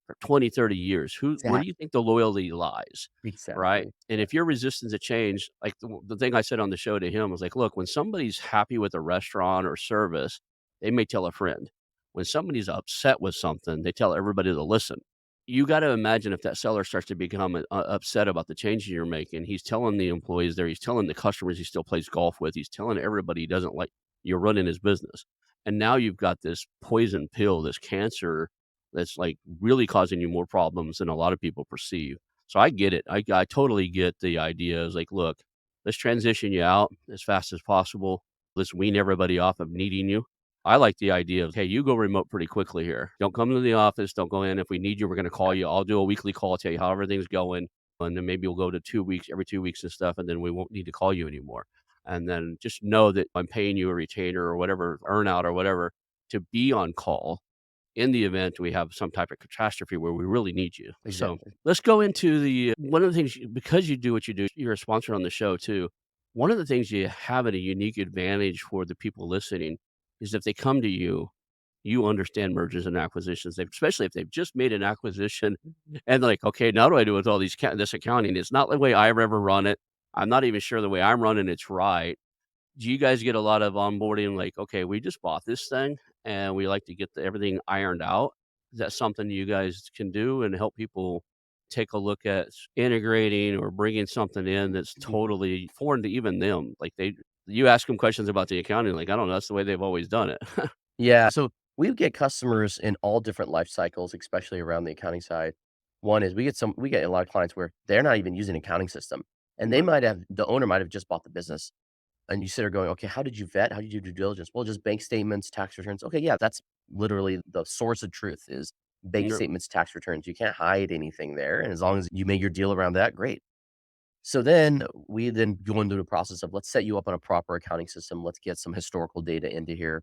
Speaker 1: for 20, 30 years. Where do you
Speaker 3: Exactly.
Speaker 1: think the loyalty lies, right?
Speaker 3: Exactly.
Speaker 1: And if you're resistant to change, like the thing I said on the show to him was like, look, when somebody's happy with a restaurant or service, they may tell a friend. When somebody's upset with something, they tell everybody to listen. You got to imagine if that seller starts to become upset about the changes you're making, he's telling the employees there, he's telling the customers he still plays golf with, he's telling everybody he doesn't like you're running his business. And now you've got this poison pill, this cancer that's, like, really causing you more problems than a lot of people perceive. So I get it. I totally get the idea. Is like, "Look, let's transition you out as fast as possible. Let's wean everybody off of needing you." I like the idea of, "Hey, you go remote pretty quickly here. Don't come to the office. Don't go in. If we need you, we're gonna call you. I'll do a weekly call, tell you how everything's going, and then maybe we'll go to 2 weeks every 2 weeks and stuff, and then we won't need to call you anymore. And then just know that I'm paying you a retainer or whatever, earn out or whatever, to be on call in the event we have some type of catastrophe where we really need you." So
Speaker 3: Exactly.
Speaker 1: let's go into the one of the things because you do what you do, you're a sponsor on the show too. One of the things you have at a unique advantage for the people listening is if they come to you, you understand mergers and acquisitions, especially if they've just made an acquisition and they're like, okay, now what do I do with all these this accounting? It's not the way I've ever run it. I'm not even sure the way I'm running it's right. Do you guys get a lot of onboarding like, "Okay, we just bought this thing, and we like to get everything ironed out." Is that something you guys can do and help people take a look at integrating or bringing something in that's totally foreign to even them? Like, you ask them questions about the accounting, like, "I don't know, that's the way they've always done it."
Speaker 3: Yeah, so we get customers in all different life cycles, especially around the accounting side. One is we get a lot of clients where they're not even using an accounting system, and they
Speaker 1: Right.
Speaker 3: might have the owner might have just bought the business, and you sit there going, "Okay, how did you vet? How did you do due diligence?" "Well, just bank statements, tax returns." "Okay, yeah, that's literally the source of truth is bank
Speaker 1: No.
Speaker 3: statements, tax returns. You can't hide anything there, and as long as you made your deal around that, great." So then we then go into the process of let's set you up on a proper accounting system. Let's get some historical data into here.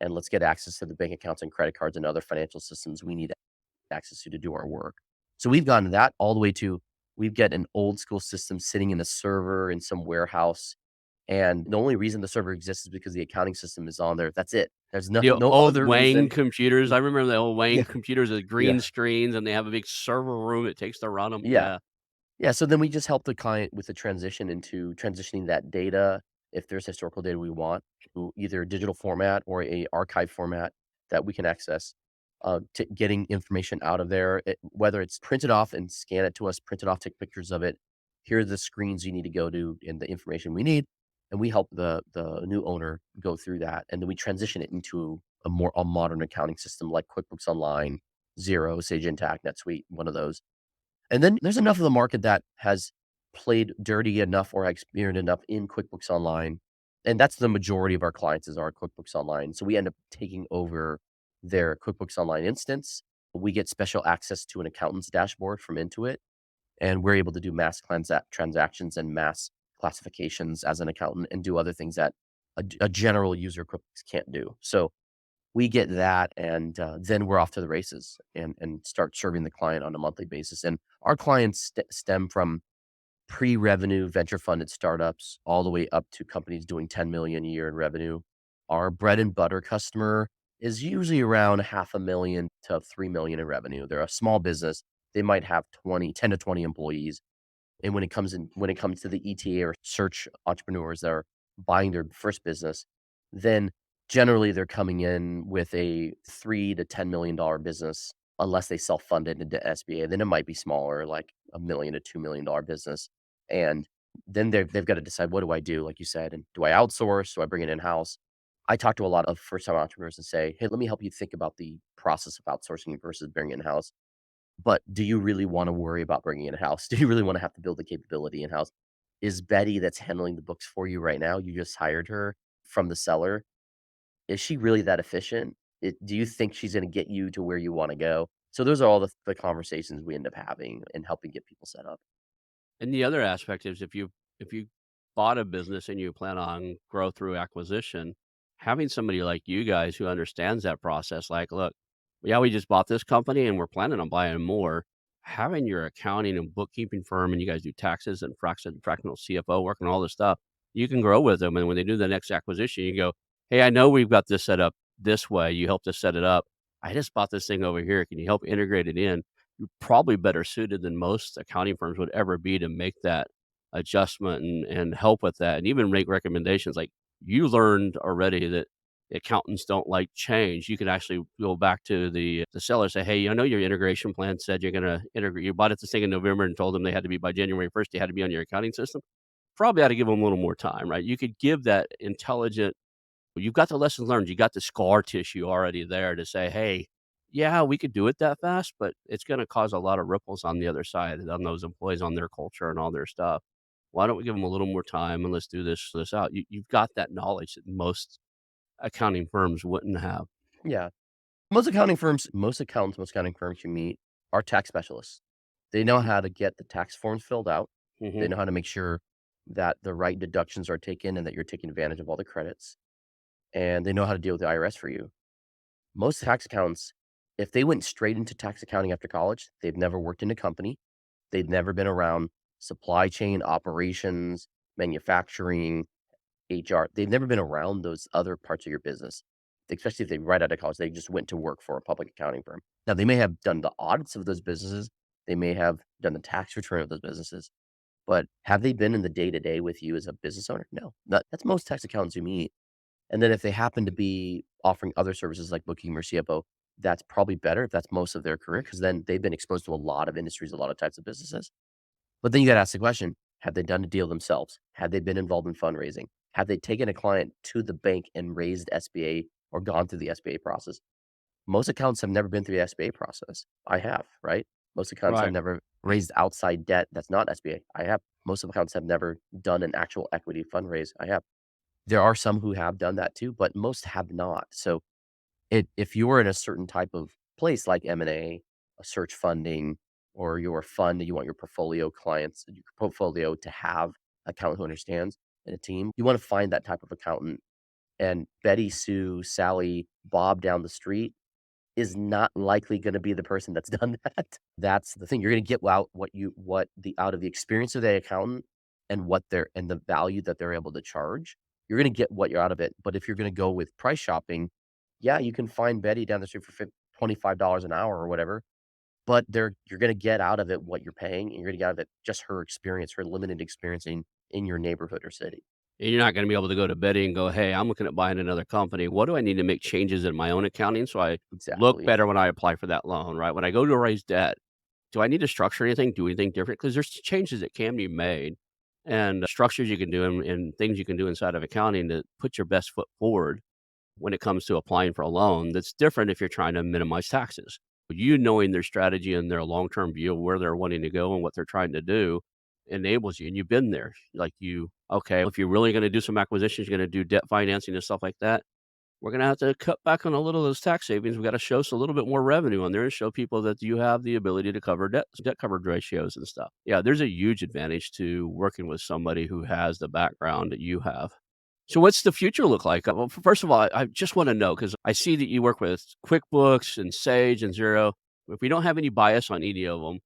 Speaker 3: and let's get access to the bank accounts and credit cards and other financial systems we need access to do our work. So we've gone to that all the way to we've got an old school system sitting in a server in some warehouse. And the only reason the server exists is because the accounting system is on there. That's it. There's no
Speaker 1: The
Speaker 3: no
Speaker 1: old
Speaker 3: other
Speaker 1: Wayne
Speaker 3: reason.
Speaker 1: computers, I remember the old Wayne
Speaker 3: Yeah.
Speaker 1: computers with
Speaker 3: Yeah.
Speaker 1: green screens, and they have a big server room it takes to run them.
Speaker 3: Yeah.
Speaker 1: Yeah.
Speaker 3: Yeah, so then we just help the client with the transition into transitioning that data, if there's historical data we want, to either a digital format or a archive format that we can access, to getting information out of there, whether it's printed off and scan it to us, print it off, take pictures of it. Here are the screens you need to go to and the information we need, and we help the new owner go through that, and then we transition it into a modern accounting system like QuickBooks Online, Xero, Sage Intacct, NetSuite, one of those. And then there's enough of the market that has played dirty enough or experienced enough in QuickBooks Online, and that's the majority of our clients is our QuickBooks Online. So we end up taking over their QuickBooks Online instance. We get special access to an accountant's dashboard from Intuit, and we're able to do mass transactions and mass classifications as an accountant and do other things that a general user of QuickBooks can't do. So we get that, and then we're off to the races and start serving the client on a monthly basis. And our clients stem from pre-revenue venture funded startups all the way up to companies doing 10 million a year in revenue. Our bread and butter customer is usually around half a million to 3 million in revenue. They're a small business. They might have 10 to 20 employees. And when it comes to the ETA or search entrepreneurs that are buying their first business, then generally they're coming in with a $3 to $10 million business unless they self-fund it into SBA. Then it might be smaller, like $1 million to $2 million business. And then they've got to decide, what do I do? Like you said, and do I outsource? Do I bring it in-house? I talk to a lot of first-time entrepreneurs and say, hey, let me help you think about the process of outsourcing versus bringing it in-house. But do you really wanna worry about bringing it in-house? Do you really wanna have to build the capability in-house? Is Betty that's handling the books for you right now, you just hired her from the seller, is she really that efficient? Do you think she's gonna get you to where you wanna go? So those are all the conversations we end up having and helping get people set up.
Speaker 1: And the other aspect is if you bought a business and you plan on growth through acquisition, having somebody like you guys who understands that process, like, look, yeah, we just bought this company and we're planning on buying more. Having your accounting and bookkeeping firm and you guys do taxes and fractional CFO work and all this stuff, you can grow with them. And when they do the next acquisition, you go, hey, I know we've got this set up this way. You helped us set it up. I just bought this thing over here. Can you help integrate it in? You're probably better suited than most accounting firms would ever be to make that adjustment and help with that and even make recommendations. Like you learned already that accountants don't like change. You can actually go back to the seller, say, hey, I know your integration plan said you're gonna integrate. You bought it this thing in November and told them they had to be by January 1st, they had to be on your accounting system. Probably ought to give them a little more time, right? You could give that intelligent, you've got the lessons learned, you got the scar tissue already there to say, "Hey, yeah, we could do it that fast, but it's gonna cause a lot of ripples on the other side, on those employees, on their culture and all their stuff. Why don't we give them a little more time and let's do this out?" You've got that knowledge that most accounting firms wouldn't have.
Speaker 3: Yeah. Most accountants, most accounting firms you meet are tax specialists. They know how to get the tax forms filled out. They
Speaker 1: Mhm.
Speaker 3: know how to make sure that the right deductions are taken and that you're taking advantage of all the credits, and they know how to deal with the IRS for you. Most tax accountants, if they went straight into tax accounting after college, they've never worked in a company. They've never been around supply chain operations, manufacturing, HR. They've never been around those other parts of your business, especially if they right out of college, they just went to work for a public accounting firm. Now, they may have done the audits of those businesses. They may have done the tax return of those businesses, but have they been in the day to day with you as a business owner? No, that's most tax accountants you meet. And then if they happen to be offering other services like bookkeeping or CFO, that's probably better if that's most of their career because then they've been exposed to a lot of industries, a lot of types of businesses. But then you got to ask the question, have they done a deal themselves? Have they been involved in fundraising? Have they taken a client to the bank and raised SBA or gone through the SBA process? Most accountants have never been through the SBA process. I have, right? Most accountants have
Speaker 1: Right.
Speaker 3: never raised outside debt that's not SBA. I have. Most of accountants have never done an actual equity fundraise. I have. There are some who have done that too, but most have not. So if you're in a certain type of place like M&A, a search funding, or your fund, you want your portfolio clients, your portfolio to have accountant who understands and a team, you want to find that type of accountant And Betty, Sue, Sally, Bob down the street is not likely gonna be the person that's done that. That's the thing. You're gonna get out what the out of the experience of the accountant and what they're and the value that they're able to charge, you're gonna get what you're out of it. But if you're gonna go with price shopping, yeah, you can find Betty down the street for $25 an hour or whatever, but you're gonna get out of it what you're paying, and you're gonna get out of it just her experience, her limited experience in your neighborhood or city.
Speaker 1: And you're not gonna be able to go to Betty and go, "Hey, I'm looking at buying another company. What do I need to make changes in my own accounting so I look
Speaker 3: Exactly.
Speaker 1: better when I apply for that loan," right? When I go to raise debt, do I need to structure anything, do anything different? Because there's changes that can be made and structures you can do and things you can do inside of accounting to put your best foot forward when it comes to applying for a loan that's different if you're trying to minimize taxes. You knowing their strategy and their long-term view of where they're wanting to go and what they're trying to do enables you, and you've been there. Like okay, if you're really gonna do some acquisitions, you're gonna do debt financing and stuff like that, we're gonna have to cut back on a little of those tax savings. We gotta show us a little bit more revenue on there and show people that you have the ability to cover debt coverage ratios and stuff. Yeah, there's a huge advantage to working with somebody who has the background that you have. So what's the future look like? Well, first of all, I just wanna know because I see that you work with QuickBooks and Sage and Xero. If we don't have any bias on any of them,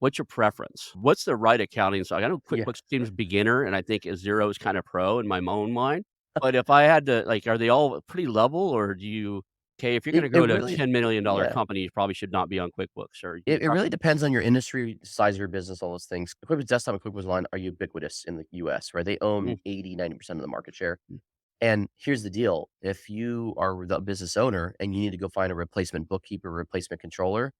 Speaker 1: what's your preference? What's the right accounting so I know
Speaker 3: Yeah.
Speaker 1: QuickBooks seems beginner, and I think Xero is kinda pro in my own mind. But if I had to like, are they all pretty level, or do you okay, if you're gonna
Speaker 3: It
Speaker 1: grow to a
Speaker 3: really
Speaker 1: $10,000,000
Speaker 3: yeah.
Speaker 1: company, you probably should not be on QuickBooks, or you
Speaker 3: It
Speaker 1: talk
Speaker 3: really depends on your industry, size of your business, all those things. QuickBooks Desktop and QuickBooks Online are ubiquitous in the US, right? They
Speaker 1: mm,
Speaker 3: own 80, 90% of the market share.
Speaker 1: mm,
Speaker 3: And here's the deal. If you are the business owner and you need to go find a replacement bookkeeper, replacement controller,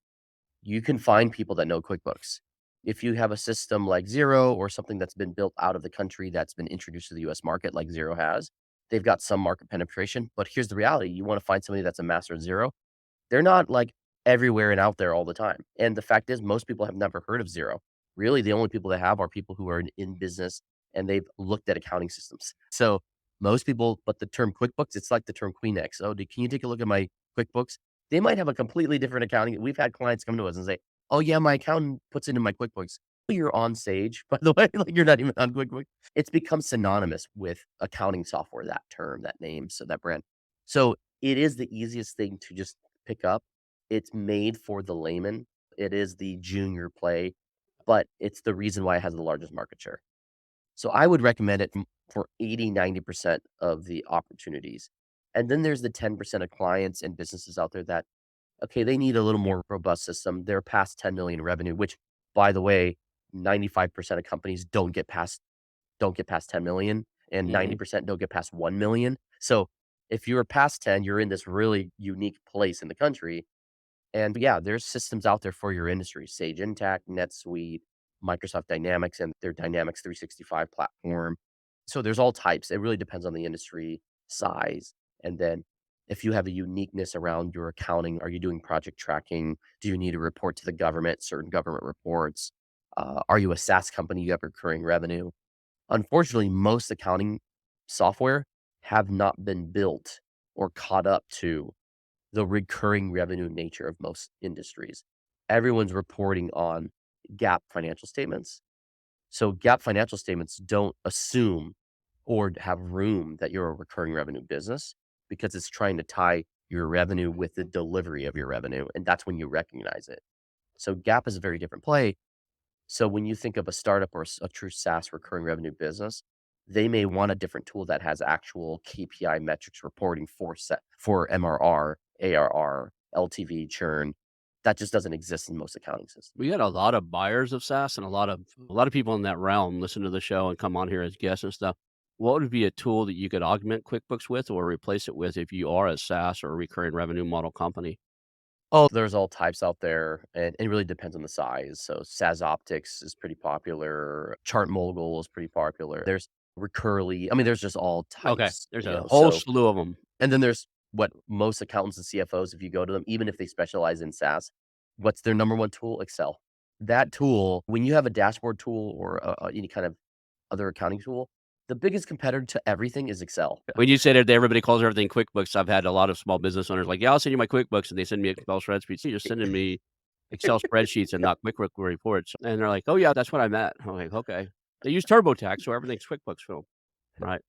Speaker 3: you can find people that know QuickBooks. If you have a system like Xero or something that's been built out of the country that's been introduced to the US market like Xero has, they've got some market penetration. But here's the reality. You want to find somebody that's a master at Xero, they're not, like, everywhere and out there all the time, and the fact is most people have never heard of Xero. Really, the only people that have are people who are in business, and they've looked at accounting systems. So, most people but the term QuickBooks, it's like the term Kleenex. "Oh, d can you take a look at my QuickBooks?" They might have a completely different accounting we've had clients come to us and say, "Oh, yeah, my accountant puts it in my QuickBooks." You're on Sage, by the way, like, you're not even on QuickBooks. It's become synonymous with accounting software, that term, that name, so that brand. So, it is the easiest thing to just pick up. It's made for the layman. It is the junior play, but it's the reason why it has the largest market share. So I would recommend it for 80, 90% of the opportunities. And then there's the 10% of clients and businesses out there that, okay, they need a little more robust system. They're past 10 million revenue, which by the way, 95% of companies don't get past 10 million and
Speaker 1: mhm.
Speaker 3: 90% don't get past 1 million. So if you're past 10, you're in this really unique place in the country. And yeah, there's systems out there for your industry, Sage Intacct, NetSuite, Microsoft Dynamics, and their Dynamics 365 platform. So there's all types. It really depends on the industry size. And then if you have a uniqueness around your accounting, are you doing project tracking? Do you need to report to the government, certain government reports? Are you a SaaS company? You have recurring revenue. Unfortunately, most accounting software have not been built or caught up to the recurring revenue nature of most industries. Everyone's reporting on GAAP financial statements. So GAAP financial statements don't assume or have room that you're a recurring revenue business because it's trying to tie your revenue with the delivery of your revenue. And that's when you recognize it. So GAAP is a very different play. So when you think of a startup or a true SaaS recurring revenue business, they may want a different tool that has actual KPI metrics reporting for MRR, ARR, LTV, churn. That just doesn't exist in most accounting systems.
Speaker 1: We got a lot of buyers of SaaS and a lot of people in that realm listen to the show and come on here as guests and stuff. What would be a tool that you could augment QuickBooks with or replace it with if you are a SaaS or a recurring revenue model company?
Speaker 3: Oh, there's all types out there, and it really depends on the size. So SAS Optics is pretty popular. Chart Mogul is pretty popular. There's Recurly. I mean, there's just all
Speaker 1: Okay,
Speaker 3: types,
Speaker 1: there's
Speaker 3: you
Speaker 1: a
Speaker 3: know.
Speaker 1: whole
Speaker 3: So
Speaker 1: slew of them.
Speaker 3: and then there's what most accountants and CFOs, if you go to them, even if they specialize in SaaS, what's their number one tool? Excel. That tool, when you have a dashboard tool or any kind of other accounting tool, the biggest competitor to everything is Excel.
Speaker 1: When you said that everybody calls everything QuickBooks, I've had a lot of small business owners like, "Yeah, I'll send you my QuickBooks," and they send me Excel spreadsheets. You're sending me Excel spreadsheets and not QuickBooks reports, and they're like, "Oh, yeah, that's what I meant." I'm like, "Okay." They use TurboTax, so everything's QuickBooks for 'em, right?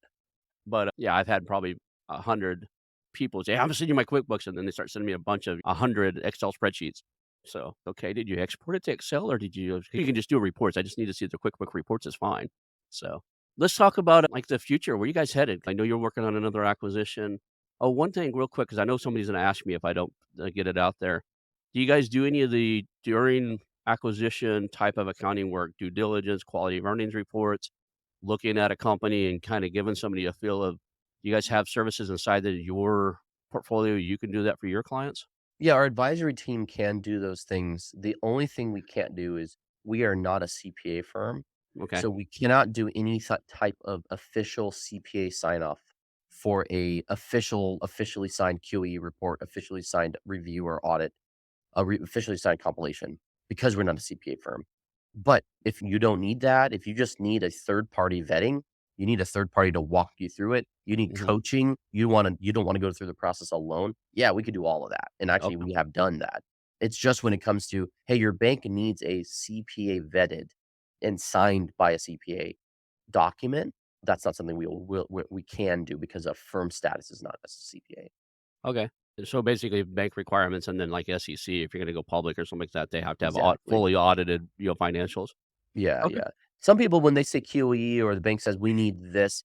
Speaker 1: But, yeah, I've had probably 100 people say, "I'm gonna send you my QuickBooks," and then they start sending me a bunch of 100 Excel spreadsheets. So, okay, did you export it to Excel or did you can just do reports. I just need to see the QuickBook reports is fine. So, let's talk about, like, the future. Where you guys headed? I know you're working on another acquisition. Oh, one thing real quick, because I know somebody's gonna ask me if I don't, get it out there. Do you guys do any of the during acquisition type of accounting work, due diligence, quality of earnings reports, looking at a company and kinda giving somebody a feel of, you guys have services inside your portfolio, you can do that for your clients?
Speaker 3: Yeah, our advisory team can do those things. The only thing we can't do is we are not a CPA firm,
Speaker 1: Okay.
Speaker 3: so we cannot do any type of official CPA sign off for a officially signed QE report, officially signed review or audit, officially signed compilation because we're not a CPA firm. But if you don't need that, if you just need a third party vetting, you need a third party to walk you through it. You need
Speaker 1: Mhm.
Speaker 3: coaching. You don't want to go through the process alone. Yeah, we could do all of that. And actually
Speaker 1: Okay.
Speaker 3: we have done that. It's just when it comes to, hey, your bank needs a CPA vetted and signed by a CPA document. That's not something we can do because of firm status is not as a CPA.
Speaker 1: Okay. So, basically, bank requirements and then, like, SEC, if you're gonna go public or something like that, they have to have
Speaker 3: Exactly.
Speaker 1: fully audited, financials?
Speaker 3: Yeah,
Speaker 1: Okay.
Speaker 3: yeah. Some people, when they say QE or the bank says we need this,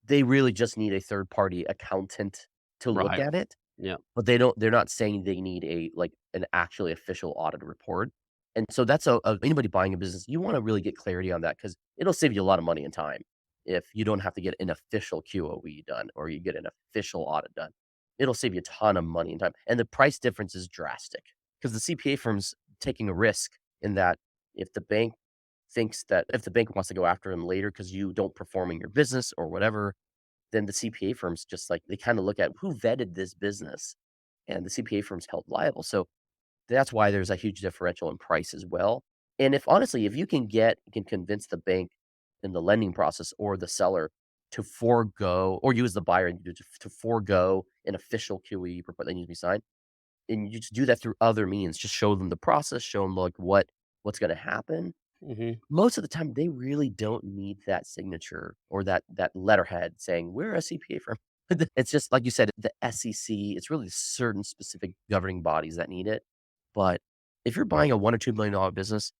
Speaker 3: they really just need a third party accountant to look
Speaker 1: Right.
Speaker 3: at it,
Speaker 1: Yeah.
Speaker 3: but they're not saying they need an actually official audit report. And so that's anybody buying a business, you wanna really get clarity on that because 'cause it'll save you a lot of money and time if you don't have to get an official QOE done or you get an official audit done. It'll save you a ton of money and time, and the price difference is drastic because the CPA firm's taking a risk in that if the bank thinks that if the bank wants to go after him later because you don't perform in your business or whatever, then the CPA firms just like they kinda look at who vetted this business, and the CPA firm's held liable. So that's why there's a huge differential in price as well. And if honestly, if you can convince the bank in the lending process or the seller to forego or use the buyer to forego an official QE report that needs to be signed, and you just do that through other means, just show them the process, show them like what's gonna happen.
Speaker 1: Mhm.
Speaker 3: Most of the time, they really don't need that signature or that letterhead saying, "We're a CPA firm." It's just like you said, the SEC, it's really certain specific governing bodies that need it. But if you're buying a 1 or $2 million business,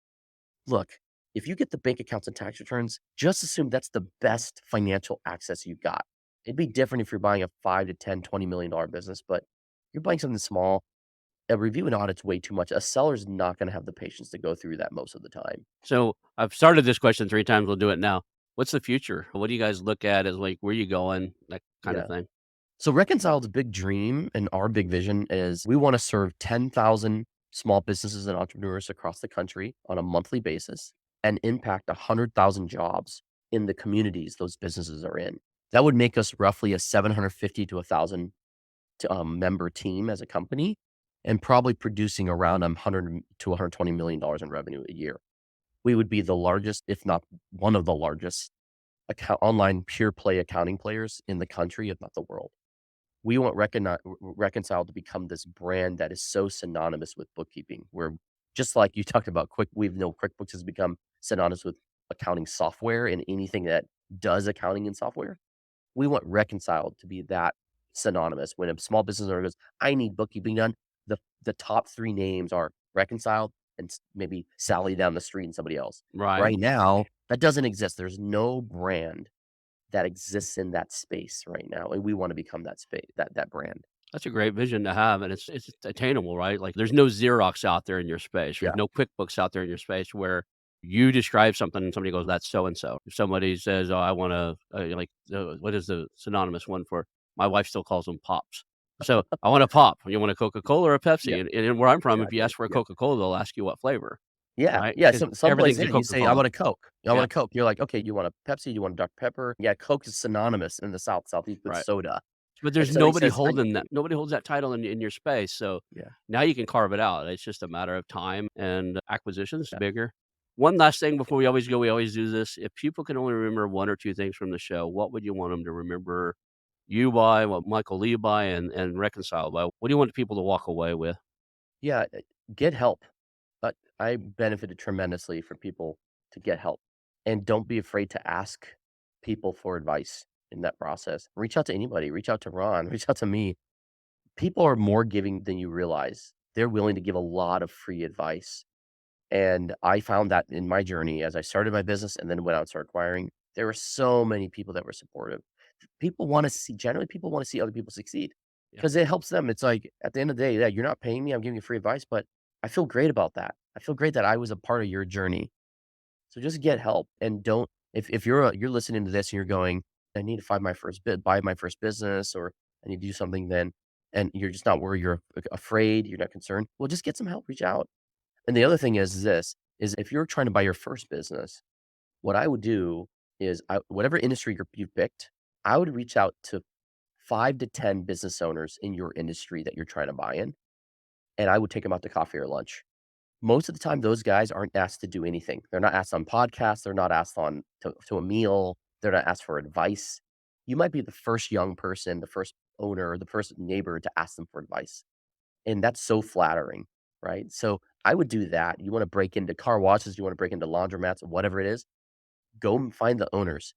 Speaker 3: look, if you get the bank accounts and tax returns, just assume that's the best financial access you got. It'd be different if you're buying a 5 to 10, $20 million business, but you're buying something small, a review and audit's way too much. A seller's not gonna have the patience to go through that most of the time.
Speaker 1: So, I've started this question 3 times, we'll do it now. What's the future? What do you guys look at as, like, where you going, that kind of
Speaker 3: Yeah.
Speaker 1: thing?
Speaker 3: So Reconciled's big dream and our big vision is we want to serve 10,000 small businesses and entrepreneurs across the country on a monthly basis and impact 100,000 jobs in the communities those businesses are in. That would make us roughly a 750 to 1,000 member team as a company and probably producing around 100 to $120 million in revenue a year. We would be the largest, if not one of the largest, online pure play accounting players in the country, if not the world. We want Reconciled to become this brand that is so synonymous with bookkeeping, where just like you talked about we know QuickBooks has become synonymous with accounting software and anything that does accounting and software. We want Reconciled to be that synonymous. When a small business owner goes, "I need bookkeeping done," the top 3 names are Reconciled and maybe Sally down the street and somebody else.
Speaker 1: Right.
Speaker 3: Right now, that doesn't exist. There's no brand that exists in that space right now, and we wanna become that space that brand.
Speaker 1: That's a great vision to have, and it's attainable, right? Like, there's no Xerox out there in your space. There's
Speaker 3: Yeah.
Speaker 1: no QuickBooks out there in your space where you describe something and somebody goes, "That's so and so." If somebody says, "Oh, I wanna," like, what is the synonymous one for, my wife still calls them pops. So, "I want a pop." You want a Coca-Cola or a
Speaker 3: Yeah,
Speaker 1: Pepsi? And where I'm from, if you
Speaker 3: exactly.
Speaker 1: ask for a
Speaker 3: Yeah.
Speaker 1: Coca-Cola, they'll ask you what flavor,
Speaker 3: Yeah,
Speaker 1: right?
Speaker 3: yeah,
Speaker 1: Because
Speaker 3: some place,
Speaker 1: everything's
Speaker 3: yeah,
Speaker 1: a
Speaker 3: you say, "I
Speaker 1: Coca-Cola.
Speaker 3: want a Coke. I want
Speaker 1: Yeah,
Speaker 3: a Coke." You're like, "Okay, you want a Pepsi? You want a Dr. Pepper?" Yeah, Coke is synonymous in the Southeast with
Speaker 1: right.
Speaker 3: soda,
Speaker 1: But
Speaker 3: and
Speaker 1: there's
Speaker 3: so he
Speaker 1: nobody
Speaker 3: says, "I need
Speaker 1: holding that
Speaker 3: to."
Speaker 1: nobody holds that title in your space, so
Speaker 3: Yeah,
Speaker 1: now you can carve it out. It's just a matter of time and acquisitions
Speaker 3: yeah.
Speaker 1: bigger. One last thing before we always do this. If people can only remember 1 or 2 things from the show, what would you want them to remember you by, what Michael Lee by, and Reconcile by? What do you want people to walk away with?
Speaker 3: Yeah, get help. I benefited tremendously from people to get help, and don't be afraid to ask people for advice. in that process. Reach out to anybody, reach out to Ron, reach out to me. People are more giving than you realize. They're willing to give a lot of free advice. And I found that in my journey as I started my business and then went out and started acquiring, there were so many people that were supportive. People want to see, generally, people want to see other people succeed
Speaker 1: Yeah.
Speaker 3: because it helps them. It's like at the end of the day, yeah, you're not paying me, I'm giving you free advice, but I feel great about that. I feel great that I was a part of your journey. So just get help and don't, if you're listening to this and you're going, I need to find my first bit, buy my first business, or I need to do something then, and you're just not where you're afraid, you're not concerned. Well, just get some help, reach out. And the other thing is this, is if you're trying to buy your first business, what I would do is whatever industry you've picked, I would reach out to 5 to 10 business owners in your industry that you're trying to buy in, and I would take them out to coffee or lunch. Most of the time, those guys aren't asked to do anything. They're not asked on podcasts. They're not asked on to a meal. They're not asked for advice. You might be the first young person, the first owner, the first neighbor to ask them for advice. And that's so flattering, right? So I would do that. You want to break into car washes, you want to break into laundromats, whatever it is, go and find the owners.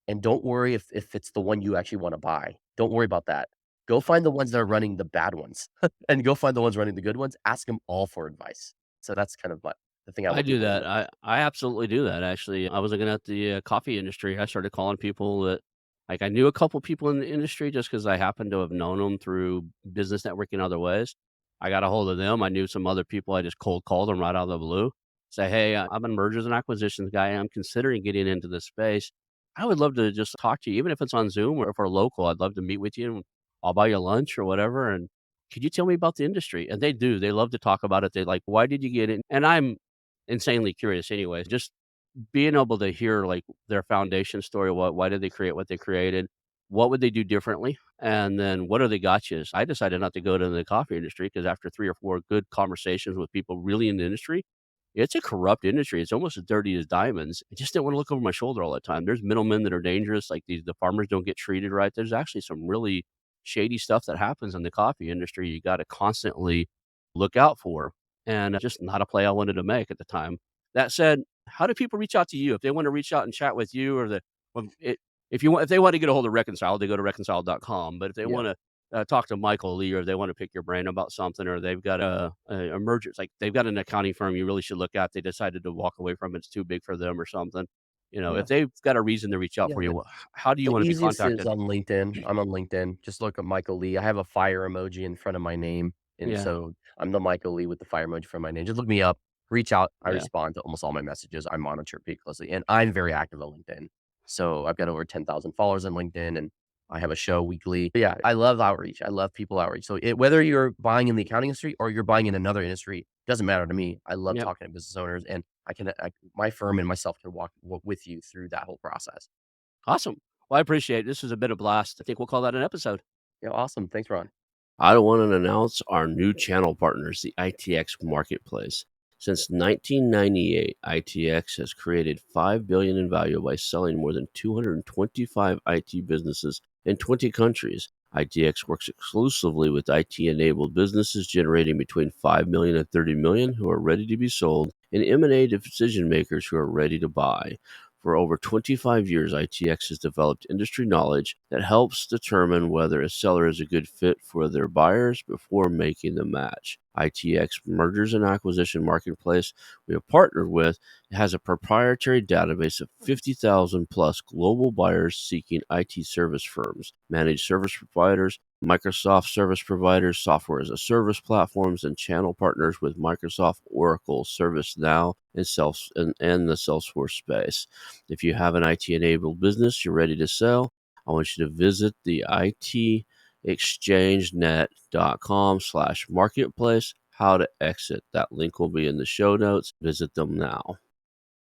Speaker 3: And don't worry if it's the one you actually want to buy. Don't worry about that. Go find the ones that are running the bad ones and go find the ones running the good ones. Ask them all for advice. So that's kind of the thing I
Speaker 1: I
Speaker 3: want
Speaker 1: do
Speaker 3: people to
Speaker 1: that.
Speaker 3: do.
Speaker 1: I absolutely do that, actually. I was looking at the, coffee industry. I started calling people that like, I knew a couple people in the industry just because I happened to have known them through business networking other ways. I got a hold of them. I knew some other people. I just cold called them right out of the blue. Say, "Hey, I'm a mergers and acquisitions guy. I'm considering getting into this space. I would love to just talk to you, even if it's on Zoom or if we're local. I'd love to meet with you, and I'll buy you lunch or whatever, and could you tell me about the industry?" And they do. They love to talk about it. They like, "Why did you get in?" And I'm insanely curious anyways. Just being able to hear, like, their foundation story, why did they create what they created? What would they do differently? And then what are the gotchas? I decided not to go to the coffee industry because after 3 or 4 good conversations with people really in the industry, it's a corrupt industry. It's almost as dirty as diamonds. I just didn't wanna look over my shoulder all the time. There's middlemen that are dangerous, like the farmers don't get treated right. There's actually some really shady stuff that happens in the coffee industry you gotta constantly look out for, and just not a play I wanted to make at the time. That said, how do people reach out to you? If they wanna reach out and chat with you or well, if they want to get a hold of Reconciled, they go to reconciled.com, but if they
Speaker 3: Yeah.
Speaker 1: wanna, talk to Michael Lee, or if they wanna pick your brain about something, or they've got a merger, it's like they've got an accounting firm you really should look at, they decided to walk away from it, it's too big for them or something.
Speaker 3: Yeah.
Speaker 1: If they've got a reason to reach out
Speaker 3: Yeah.
Speaker 1: for you, how do you
Speaker 3: The
Speaker 1: wanna be
Speaker 3: easiest is
Speaker 1: contacted?
Speaker 3: on LinkedIn. I'm on LinkedIn. Just look up Michael Lee. I have a fire emoji in front of my name. And
Speaker 1: Yeah,
Speaker 3: so I'm the Michael Lee with the fire emoji from my name. Just look me up, reach out. I
Speaker 1: yeah.
Speaker 3: respond to almost all my messages. I monitor it pretty closely. And I'm very active on LinkedIn. So I've got over 10,000 followers on LinkedIn and I have a show weekly. But yeah, I love outreach. I love people outreach. So whether you're buying in the accounting industry or you're buying in another industry, doesn't matter to me. I love
Speaker 1: Yep.
Speaker 3: talking to business owners and my firm and myself can walk with you through that whole process.
Speaker 1: Awesome. Well, I appreciate it. This has been a blast. I think we'll call that an episode.
Speaker 3: Yeah, awesome. Thanks, Ron.
Speaker 2: I want to announce our new channel partners, the ITX Marketplace. Since 1998, ITX has created $5 billion in value by selling more than 225 IT businesses in 20 countries. ITX works exclusively with IT-enabled businesses generating between 5 million and 30 million who are ready to be sold, and M&A decision makers who are ready to buy. For over 25 years, ITX has developed industry knowledge that helps determine whether a seller is a good fit for their buyers before making the match. ITX Mergers and Acquisition Marketplace we have partnered with has a proprietary database of 50,000 plus global buyers seeking IT service firms, managed service providers, Microsoft service providers, software as a service platforms, and channel partners with Microsoft, Oracle, ServiceNow, and the Salesforce space. If you have an IT-enabled business you're ready to sell, I want you to visit the itexchangenet.com/marketplace. How to exit. That link will be in the show notes. Visit them now.